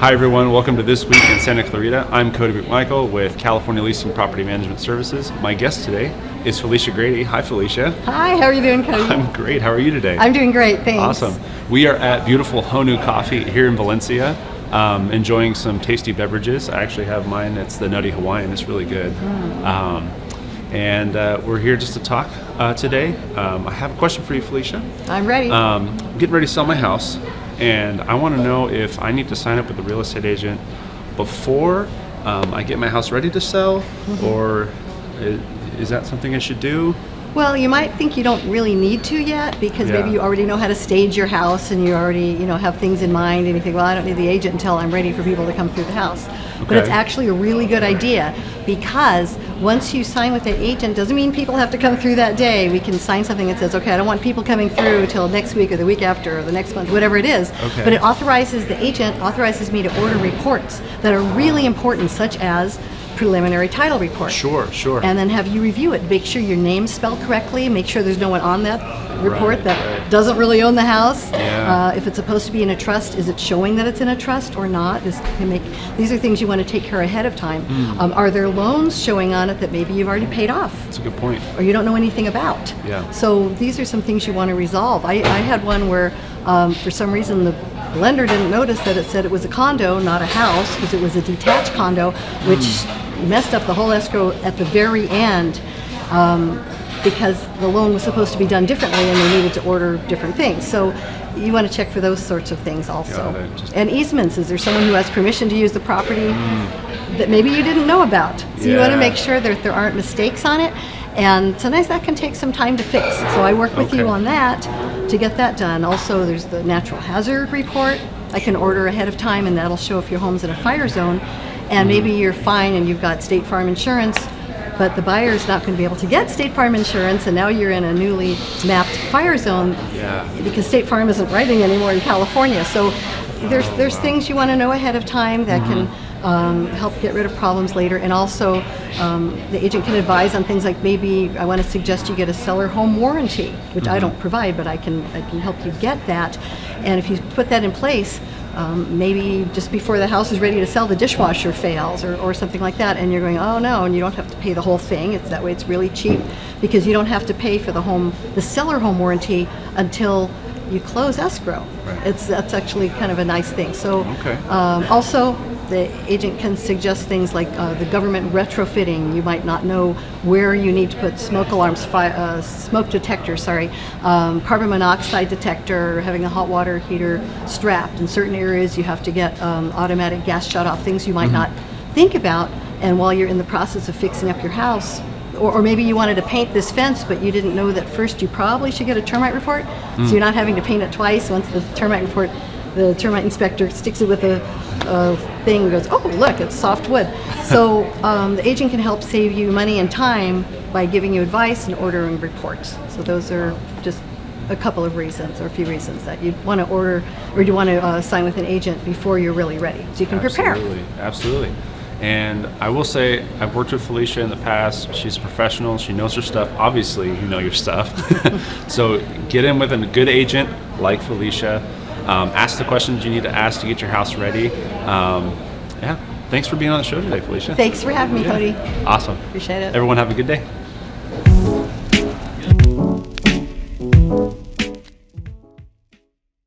Hi everyone, welcome to This Week in Santa Clarita. I'm Cody McMichael with California Leasing Property Management Services. My guest today is Felicia Grady. Hi Felicia. Hi, how are you doing, Cody? I'm great, how are you today? I'm doing great, thanks. Awesome. We are at beautiful Honu Coffee here in Valencia, enjoying some tasty beverages. I actually have mine, it's the Nutty Hawaiian, it's really good. And we're here just to talk today. I have a question for you, Felicia. I'm ready. I'm getting ready to sell my house, and I want to know if I need to sign up with a real estate agent before I get my house ready to sell, or is that something I should do? Well, you might think you don't really need to yet because maybe you already know how to stage your house and you already, have things in mind and you think, well, I don't need the agent until I'm ready for people to come through the house. Okay. But it's actually a really good idea because once you sign with that agent, doesn't mean people have to come through that day. We can sign something that says, okay, I don't want people coming through till next week or the week after or the next month, whatever it is. Okay. But it authorizes, the agent authorizes me to order reports that are really important, such as preliminary title report. Sure. And then have you review it. Make sure your name's spelled correctly. Make sure there's no one on that report that doesn't really own the house. Yeah. If it's supposed to be in a trust, is it showing that it's in a trust or not? These are things you want to take care ahead of time. Are there loans showing on it that maybe you've already paid off? That's a good point. Or you don't know anything about. Yeah. So these are some things you want to resolve. I had one where for some reason the lender didn't notice that it said it was a condo, not a house, because it was a detached condo, which messed up the whole escrow at the very end because the loan was supposed to be done differently and they needed to order different things. So you want to check for those sorts of things also. And easements, is there someone who has permission to use the property that maybe you didn't know about? So you want to make sure that there aren't mistakes on it. And sometimes that can take some time to fix. So I work with you on that to get that done. Also, there's the natural hazard report. I can order ahead of time and that'll show if your home's in a fire zone. And maybe you're fine and you've got State Farm insurance, but the buyer's not going to be able to get State Farm insurance, and now you're in a newly mapped fire zone because State Farm isn't writing anymore in California. So there's things you want to know ahead of time that can help get rid of problems later. And also the agent can advise on things like, maybe I want to suggest you get a seller home warranty, which I don't provide, but I can help you get that. And if you put that in place, maybe just before the house is ready to sell, the dishwasher fails or something like that, and you're going, oh no, and you don't have to pay the whole thing. It's that way, it's really cheap because you don't have to pay for the seller home warranty until you close escrow. That's actually kind of a nice thing. So also the agent can suggest things like the government retrofitting. You might not know where you need to put smoke alarms, smoke detectors, carbon monoxide detector, having a hot water heater strapped. In certain areas you have to get automatic gas shut off, things you might not think about. And while you're in the process of fixing up your house, or maybe you wanted to paint this fence, but you didn't know that first you probably should get a termite report, so you're not having to paint it twice. Once the termite report, the termite inspector sticks it with a thing and goes, oh, look, it's soft wood. So the agent can help save you money and time by giving you advice and ordering reports. So those are just a couple of reasons, or a few reasons that you want to order or you want to sign with an agent before you're really ready, so you can prepare. Absolutely. And I will say, I've worked with Felicia in the past. She's a professional. She knows her stuff. Obviously, you know your stuff. So get in with a good agent like Felicia. Ask the questions you need to ask to get your house ready. Thanks for being on the show today, Felicia. Thanks for having me, Cody. Awesome. Appreciate it. Everyone have a good day.